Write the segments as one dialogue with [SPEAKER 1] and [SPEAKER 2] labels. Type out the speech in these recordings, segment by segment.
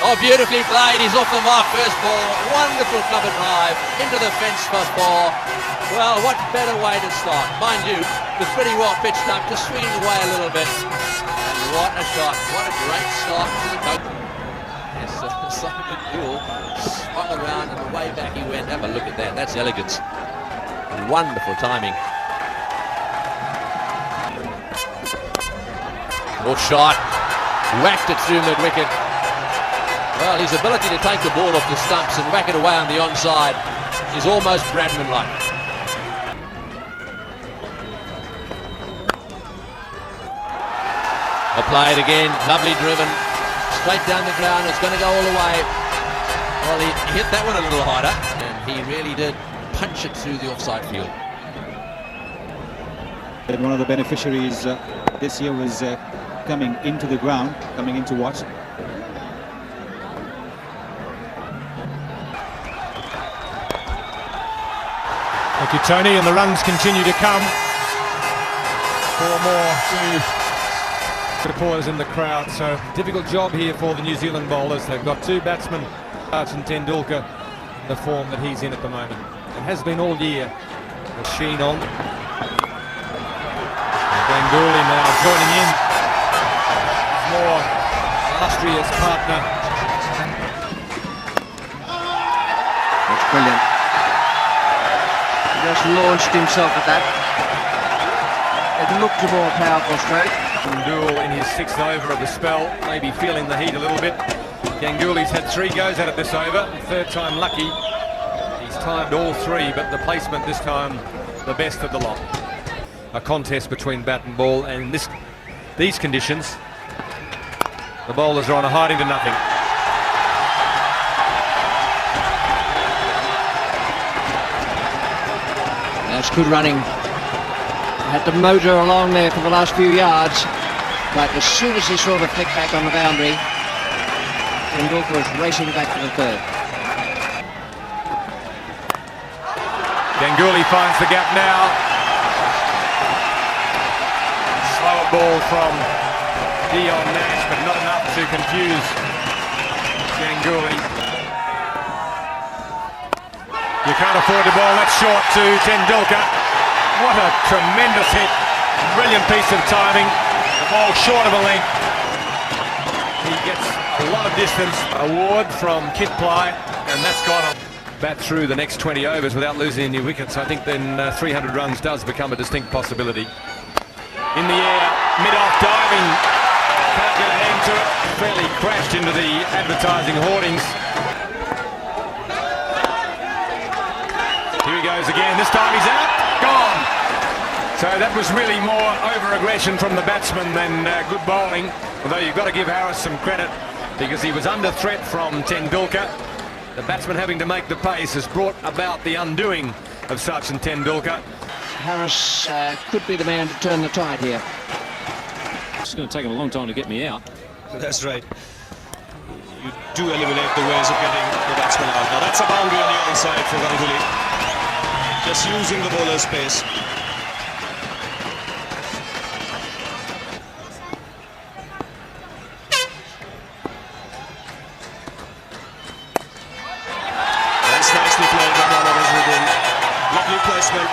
[SPEAKER 1] Oh, beautifully played. He's off the mark first ball. Wonderful cover drive into the fence for 4. Well, what better way to start? Mind you, it was pretty well pitched up, just swinging away a little bit. And what a shot. What a great start to the coach. Yes, Sourav Ganguly swung around and the way back he went. Have a look at that. That's elegance. Wonderful timing. More shot. Whacked it through mid-wicket. Well, his ability to take the ball off the stumps and whack it away on the onside is almost Bradman-like. A play it again, lovely driven, straight down the ground, it's going to go all the way. Well, he hit that one a little harder, and he really did punch it through the offside field.
[SPEAKER 2] And one of the beneficiaries this year was coming into the ground, coming into watch.
[SPEAKER 3] Thank you, Tony, and the runs continue to come. 4 more supporters in the crowd, so difficult job here for the New Zealand bowlers. They've got 2 batsmen, Sachin Tendulkar, the form that he's in at the moment. It has been all year. The sheen on. Ganguly now joining in. His more illustrious partner.
[SPEAKER 4] That's brilliant. Just launched himself at that. It looked a more powerful stroke.
[SPEAKER 3] Ganguly in his 6th over of the spell, maybe feeling the heat a little bit. Ganguly's had 3 goes at it this over, 3rd time lucky. He's timed all 3, but the placement this time the best of the lot. A contest between bat and ball, and in these conditions, the bowlers are on a hiding to nothing.
[SPEAKER 4] That's good running. Had to motor along there for the last few yards, but as soon as he saw the flick back on the boundary, Tendulkar was racing back to the 3rd.
[SPEAKER 3] Ganguly finds the gap now. Slower ball from Dion Nash, but not enough to confuse Ganguly. You can't afford to bowl that short to Tendulkar. What a tremendous hit. Brilliant piece of timing. The ball short of a length. He gets a lot of distance. Award from Kit Ply, and that's gone on. Bat through the next 20 overs without losing any wickets. I think then 300 runs does become a distinct possibility. In the air, mid-off diving. Can't get a hang to it. Fairly crashed into the advertising hoardings. Here he goes again. This time he's out. Gone. So that was really more over-aggression from the batsman than good bowling. Although you've got to give Harris some credit because he was under threat from Tendulkar. The batsman having to make the pace has brought about the undoing of Sachin Tendulkar.
[SPEAKER 4] Harris could be the man to turn the tide here.
[SPEAKER 5] It's going to take him a long time to get me out.
[SPEAKER 6] That's right. You do eliminate the ways of getting the batsman out. Now that's a boundary on the onside for Ganguly. Just using the bowler's pace. That's nicely played by Mohammad Azharuddin. Lovely placement.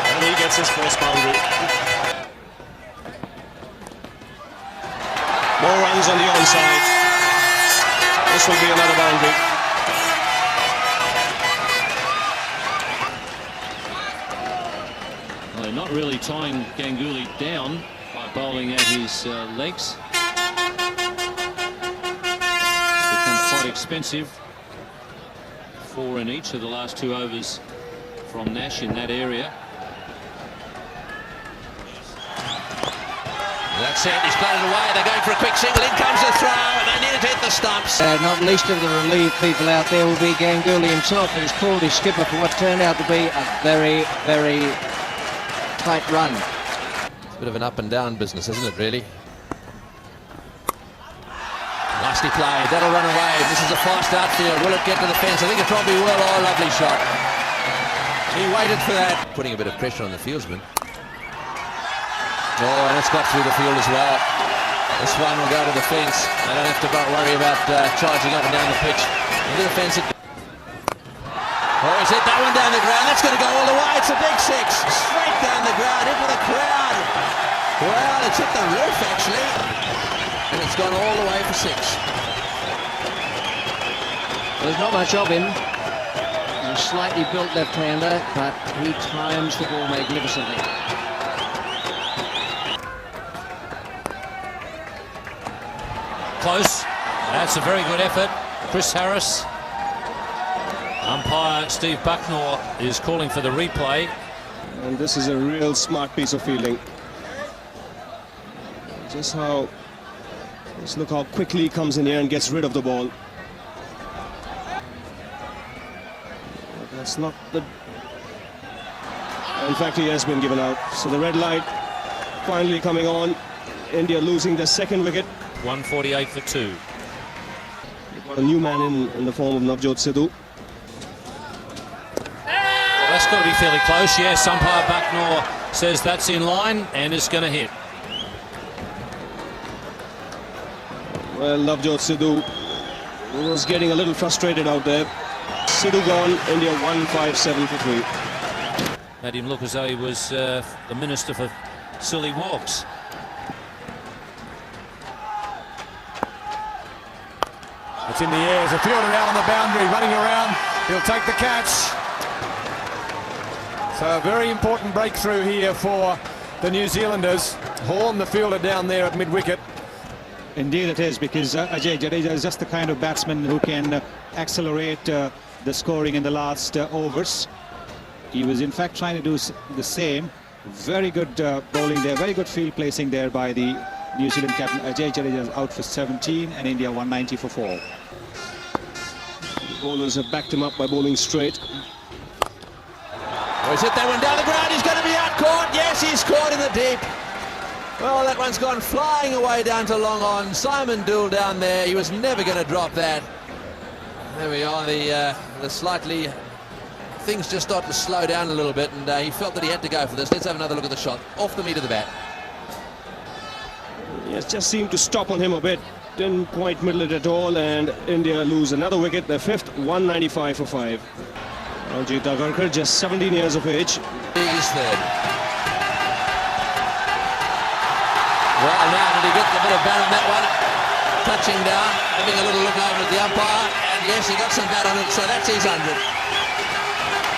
[SPEAKER 6] And he gets his first boundary. More runs on the onside. This will be another boundary.
[SPEAKER 5] Well, they're not really tying Ganguly down by bowling at his legs. It's become quite expensive. 4 in each of the last 2 overs from Nash in that area.
[SPEAKER 1] That's it, he's played it away, they're going for a quick single, in comes the throw, and they need to hit the stumps.
[SPEAKER 4] Not least of the relieved people out there will be Ganguly himself, who's called his skipper for what turned out to be a very, very tight run.
[SPEAKER 1] It's a bit of an up and down business, isn't it, really? Nicely played, that'll run away. This is a fast outfield, will it get to the fence? I think it probably will. Oh, lovely shot. He waited for that. Putting a bit of pressure on the fieldsman. Oh, and it's got through the field as well. This one will go to the fence. They don't have to worry about charging up and down the pitch. Into the fence. Oh, he's hit that one down the ground. That's going to go all the way. It's a big six. Straight down the ground into the crowd. Well, it's hit the roof, actually. And it's gone all the way for six.
[SPEAKER 4] There's not much of him. He's a slightly built left-hander, but he times the ball magnificently.
[SPEAKER 5] Close. That's a very good effort. Chris Harris. Umpire Steve Bucknor is calling for the replay.
[SPEAKER 6] And this is a real smart piece of fielding. Just look how quickly he comes in here and gets rid of the ball. That's not the... In fact, he has been given out. So the red light finally coming on. India losing their second wicket.
[SPEAKER 5] 148 for 2.
[SPEAKER 6] Got a new man in the form of Navjot Sidhu.
[SPEAKER 5] Well, that's got to be fairly close. Yes, umpire Bucknor says that's in line and it's going to hit.
[SPEAKER 6] Well, Navjot Sidhu was getting a little frustrated out there. Sidhu gone, India 157 for 3.
[SPEAKER 5] Made him look as though he was the minister for silly walks.
[SPEAKER 3] It's in the air. There's a fielder out on the boundary, running around. He'll take the catch. So a very important breakthrough here for the New Zealanders. Horn, the fielder down there at mid-wicket.
[SPEAKER 2] Indeed it is, because Ajay Jadeja is just the kind of batsman who can accelerate the scoring in the last overs. He was in fact trying to do the same. Very good bowling there, very good field placing there by the New Zealand captain. Ajay Jadeja is out for 17 and India 190 for 4.
[SPEAKER 6] The bowlers have backed him up by bowling straight.
[SPEAKER 1] Oh, he's hit that one down the ground. He's going to be out caught. Yes, he's caught in the deep. Well, that one's gone flying away down to long on. Simon Dool down there. He was never going to drop that. There we are. The slightly... Things just start to slow down a little bit, and he felt that he had to go for this. Let's have another look at the shot. Off the meat of the bat.
[SPEAKER 6] Yes, just seemed to stop on him a bit. Didn't quite middle it at all, and India lose another wicket. Their fifth, 195 for 5. Ajit Agarkar, just 17 years of age.
[SPEAKER 1] He's third. Well, now did he get the bit of bat on that one? Touching down, having a little look over at the umpire, and yes, he got some bat on it, so that's his 100.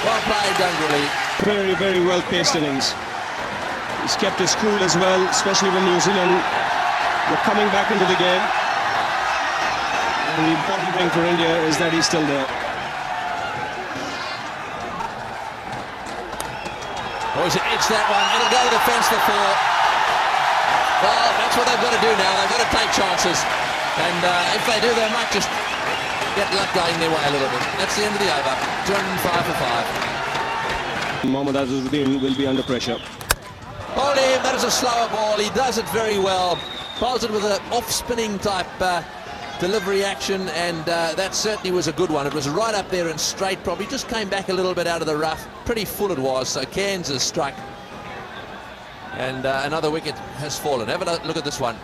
[SPEAKER 1] Well played, Ganguly.
[SPEAKER 6] Very, very well-paced innings. He's kept his cool as well, especially when New Zealand were coming back into the game. And the important thing for India is that he's still there.
[SPEAKER 1] Oh, he's edged that one. It'll go to the fence for 4. Well, that's what they've got to do now. They've got to take chances. And if they do, they might just get luck going their way a little bit. That's the end of the over. 205 for 5.
[SPEAKER 6] Mohammad Azharuddin will be under pressure.
[SPEAKER 1] Hold him. That is a slower ball. He does it very well. Bowls it with an off-spinning type delivery action, and that certainly was a good one. It was right up there and straight. Probably just came back a little bit out of the rough. Pretty full it was. So Cairns has struck. And another wicket has fallen. Have a look at this one.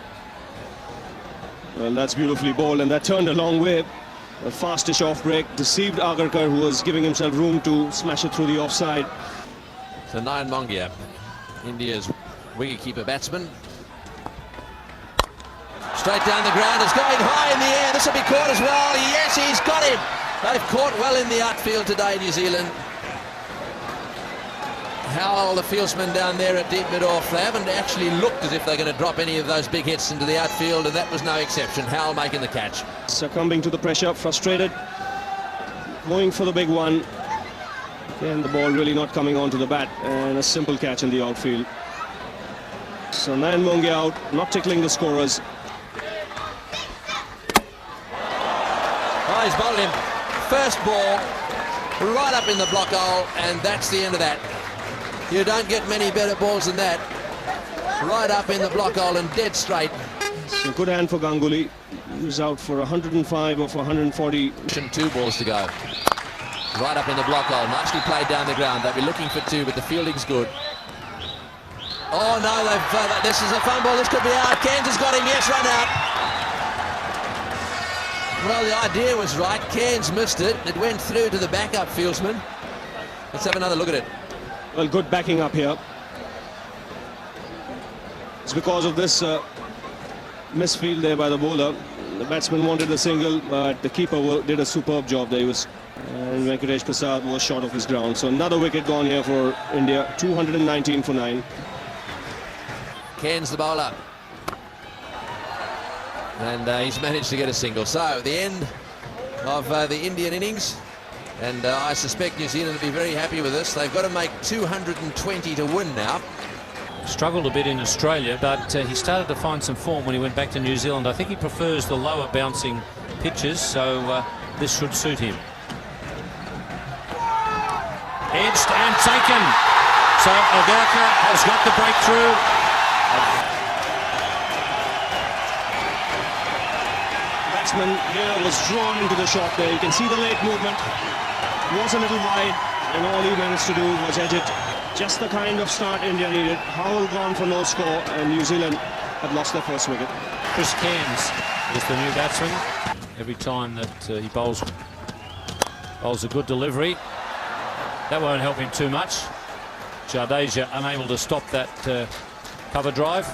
[SPEAKER 6] Well, that's beautifully bowled, and that turned a long way. A fastish off break deceived Agarkar, who was giving himself room to smash it through the offside.
[SPEAKER 1] So Nayan Mongia, India's wicketkeeper batsman. Straight down the ground, it's going high in the air. This will be caught as well. Yes, he's got him. They've caught well in the outfield today, New Zealand. Howell, the fieldsman down there at deep mid-off, they haven't actually looked as if they're going to drop any of those big hits into the outfield, and that was no exception. Howell making the catch.
[SPEAKER 6] Succumbing to the pressure, frustrated, going for the big one. And the ball really not coming onto the bat, and a simple catch in the outfield. So Nayan Mongia out, not tickling the scorers.
[SPEAKER 1] Oh, he's bowled him. First ball, right up in the block hole, and that's the end of that. You don't get many better balls than that. Right up in the block hole and dead straight.
[SPEAKER 6] So good hand for Ganguly. He was out for 105 or for 140.
[SPEAKER 1] 2 balls to go. Right up in the block hole. Nicely played down the ground. They'll be looking for 2, but the fielding's good. Oh no, this is a fumble. This could be out. Cairns has got him. Yes, run out. Well, the idea was right. Cairns missed it. It went through to the backup fieldsman. Let's have another look at it.
[SPEAKER 6] Well, good backing up here. It's because of this misfield there by the bowler. The batsman wanted a single, but the keeper did a superb job there. And Venkatesh Prasad was short of his ground. So another wicket gone here for India. 219 for 9.
[SPEAKER 1] Cairns the bowler. And he's managed to get a single. So the end of the Indian innings. And I suspect New Zealand will be very happy with this. They've got to make 220 to win now.
[SPEAKER 5] Struggled a bit in Australia, but he started to find some form when he went back to New Zealand. I think he prefers the lower bouncing pitches, so this should suit him. Edged and taken. So Agarkar has got the breakthrough.
[SPEAKER 6] Batsman here was drawn into the shot there. You can see the late movement. Was a little wide, and all he managed to do was edge it. Just the kind of start India needed. Howell gone for no score, and New Zealand had lost their first wicket.
[SPEAKER 5] Chris Cairns is the new batsman. Every time that he bowls a good delivery, that won't help him too much. Sharjah unable to stop that cover drive.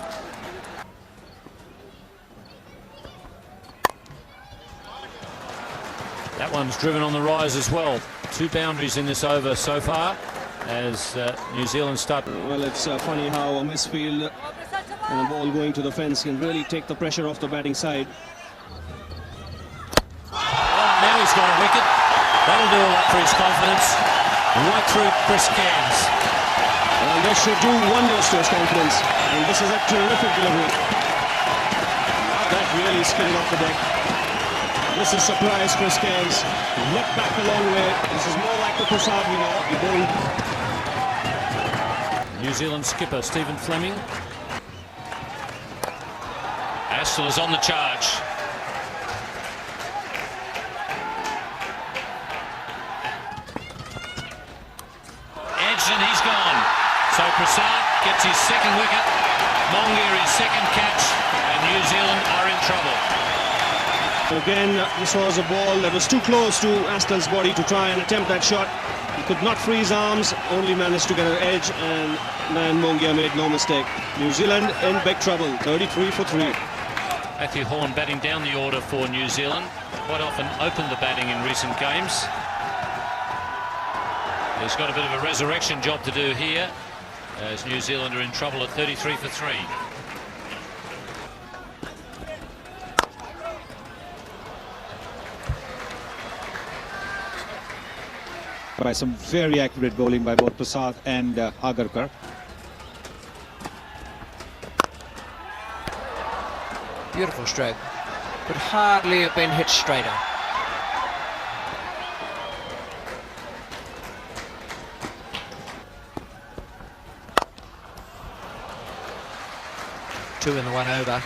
[SPEAKER 5] That one's driven on the rise as well. 2 boundaries in this over so far as New Zealand start.
[SPEAKER 6] Well, it's funny how a misfield and a ball going to the fence can really take the pressure off the batting side.
[SPEAKER 5] Oh, now he's got a wicket. That'll do a lot for his confidence. Right through Chris Cairns.
[SPEAKER 6] Well, this should do wonders to his confidence. And this is a terrific delivery. That really skidded off the deck. This is surprise Chris Cairns. Leapt back a long way. This is more like the Prasad we know. He bowled.
[SPEAKER 5] New Zealand skipper Stephen Fleming. Astle is on the charge. Edged and he's gone. So Prasad gets his second wicket. Mongia his second catch, and New Zealand are in trouble.
[SPEAKER 6] Again, this was a ball that was too close to Astle's body to try and attempt that shot. He could not free his arms, only managed to get an edge, and Nayan Mongia made no mistake. New Zealand in big trouble, 33 for 3.
[SPEAKER 5] Matthew Horn batting down the order for New Zealand. Quite often opened the batting in recent games. He's got a bit of a resurrection job to do here, as New Zealand are in trouble at 33 for 3.
[SPEAKER 2] By some very accurate bowling by both Prasad and Agarkar.
[SPEAKER 4] Beautiful stroke. Could hardly have been hit straighter. Two in the one over.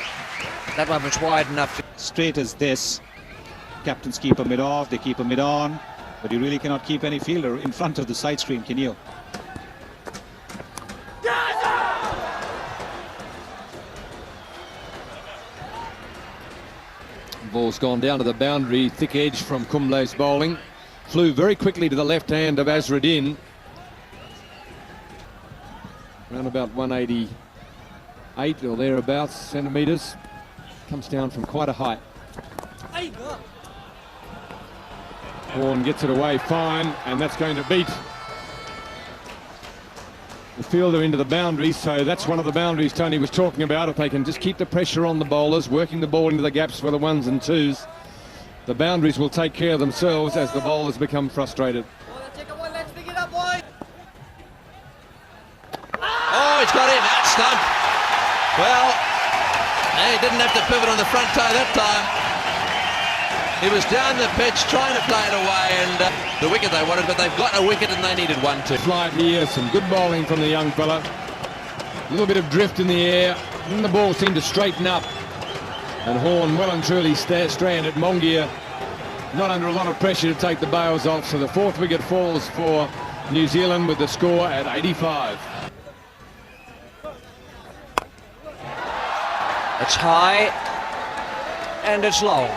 [SPEAKER 4] That one was wide enough.
[SPEAKER 2] Straight as this, captains keep a mid off, they keep a mid on, but you really cannot keep any fielder in front of the side screen, can you?
[SPEAKER 7] Ball's gone down to the boundary, thick edge from Kumble's bowling. Flew very quickly to the left hand of Azruddin. Around about 188 or thereabouts centimetres. Comes down from quite a height. Horn gets it away fine, and that's going to beat the fielder into the boundary. So that's one of the boundaries Tony was talking about. If they can just keep the pressure on the bowlers, working the ball into the gaps for the ones and twos, the boundaries will take care of themselves as the bowlers become frustrated.
[SPEAKER 1] Oh, he's got him, out stump. Well, he didn't have to pivot on the front toe that time. He was down the pitch trying to play it away, and the wicket they wanted, but they've got a wicket and they needed one too.
[SPEAKER 7] Flight here, some good bowling from the young fella. A little bit of drift in the air, and the ball seemed to straighten up. And Horn well and truly stranded. Mongia not under a lot of pressure to take the bails off, so the fourth wicket falls for New Zealand with the score at 85.
[SPEAKER 4] It's high and it's long.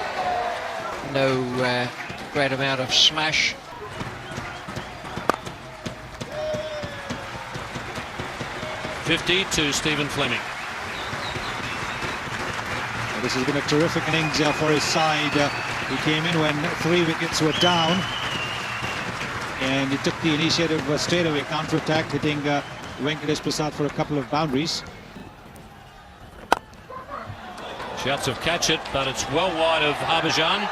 [SPEAKER 4] No great amount of smash.
[SPEAKER 5] .50 to Stephen Fleming.
[SPEAKER 2] This has been a terrific innings for his side. He came in when 3 wickets were down, and he took the initiative straight away, counter-attack, hitting Venkatesh Prasad for a couple of boundaries.
[SPEAKER 5] Shouts of catch it, but it's well wide of Harbhajan.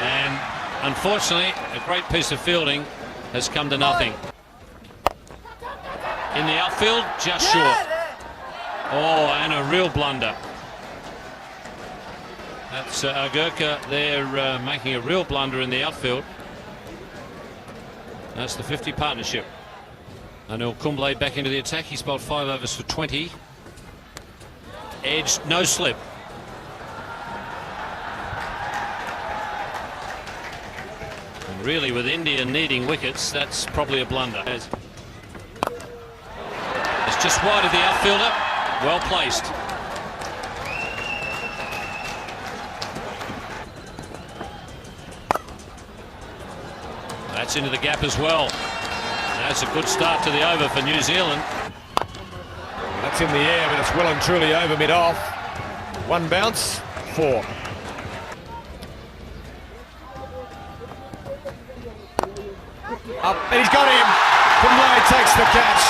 [SPEAKER 5] And unfortunately, a great piece of fielding has come to nothing. In the outfield, just short. Oh, and a real blunder. That's Agarkar there making a real blunder in the outfield. That's the 50 partnership. Anil Kumble back into the attack. He's bowled 5 overs for 20. Edge, no slip. And really, with India needing wickets, that's probably a blunder. It's just wide of the outfielder. Well placed. That's into the gap as well. That's a good start to the over for New Zealand.
[SPEAKER 3] That's in the air, but it's well and truly over mid-off. 1 bounce, 4. Up, and he's got him. Kumble takes the catch.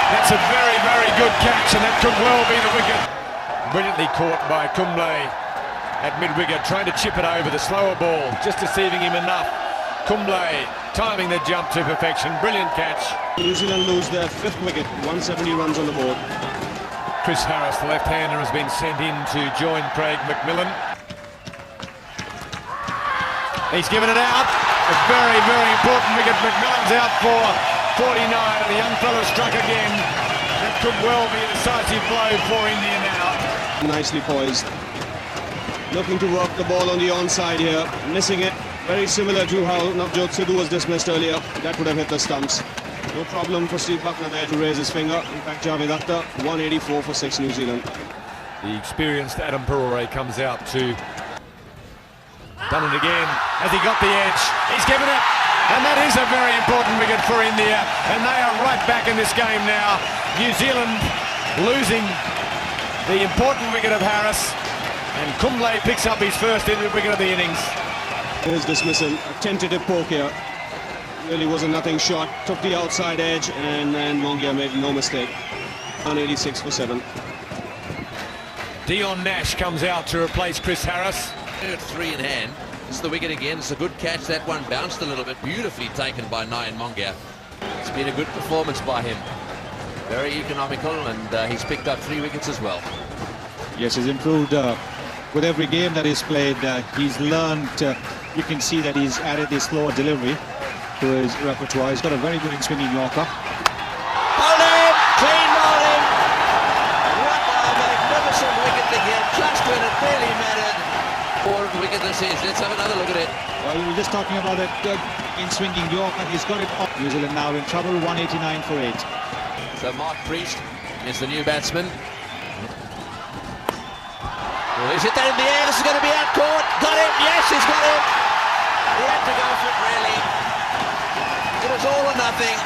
[SPEAKER 3] That's a very, very good catch, and that could well be the wicket. Brilliantly caught by Kumble at mid-wicket, trying to chip it over the slower ball, just deceiving him enough. Kumble timing the jump to perfection. Brilliant catch.
[SPEAKER 6] New Zealand lose their 5th wicket, 170 runs on the board.
[SPEAKER 3] Chris Harris, the left-hander, has been sent in to join Craig McMillan. He's given it out. A very, very important wicket. McMillan's out for 49. The young fellow struck again. That could well be a decisive blow for India now.
[SPEAKER 6] Nicely poised. Looking to work the ball on the onside here. Missing it. Very similar to how Navjot Sidhu was dismissed earlier. That would have hit the stumps. No problem for Steve Buckner there to raise his finger. In fact, Javed Akhtar, 184 for 6 New Zealand.
[SPEAKER 3] The experienced Adam Perore comes out to... Done it again. Has he got the edge? He's given it. And that is a very important wicket for India. And they are right back in this game now. New Zealand losing the important wicket of Harris. And Kumble picks up his first wicket of the innings.
[SPEAKER 6] His dismissal, a tentative poke here. Really was a nothing shot. Took the outside edge, and Mongia made no mistake. 186 for 7.
[SPEAKER 3] Dion Nash comes out to replace Chris Harris.
[SPEAKER 1] 3 in hand. It's the wicket again. It's a good catch. That one bounced a little bit. Beautifully taken by Nayan Mongia. It's been a good performance by him. Very economical, and he's picked up 3 wickets as well.
[SPEAKER 2] Yes, he's improved with every game that he's played. He's learned, you can see that he's added a slower delivery to his repertoire. He's got a very good swinging Yorker.
[SPEAKER 1] Bowled him! Clean bowling! What a magnificent wicket to get, just when it really mattered. 4th wicket this is. Let's have another look at it.
[SPEAKER 2] Well, we were just talking about that in swinging Yorker. He's got it off. New Zealand now in trouble, 189 for 8.
[SPEAKER 1] So Mark Priest is the new batsman. Well, he's hit that in the air. This is going to be out caught. Got him. Yes, he's got him. He had to go for it, really. It was all or nothing.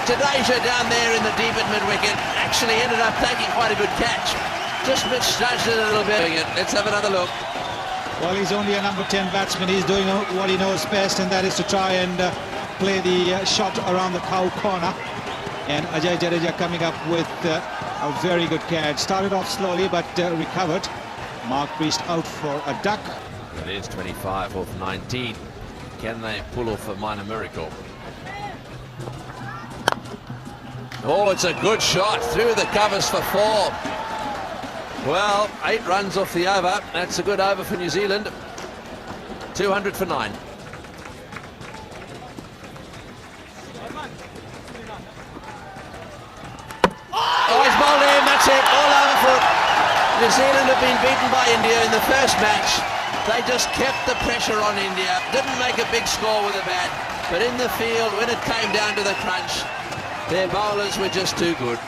[SPEAKER 1] Jadeja down there in the deep at mid-wicket actually ended up taking quite a good catch. Just misjudged it a little bit. Let's have another look.
[SPEAKER 2] Well, he's only a number 10 batsman. He's doing what he knows best, and that is to try and play the shot around the cow corner. And Ajay Jadeja coming up with a very good catch. Started off slowly, but recovered. Mark Priest out for a duck.
[SPEAKER 1] It is 25 off 19. Can they pull off a minor miracle? Oh, it's a good shot through the covers for 4. Well, 8 runs off the over. That's a good over for New Zealand. 200 for 9. Oh, he's bowled in. That's it. All over foot. New Zealand have been beaten by India in the first match. They just kept the pressure on India. Didn't make a big score with a bat. But in the field, when it came down to the crunch, their bowlers were just too good.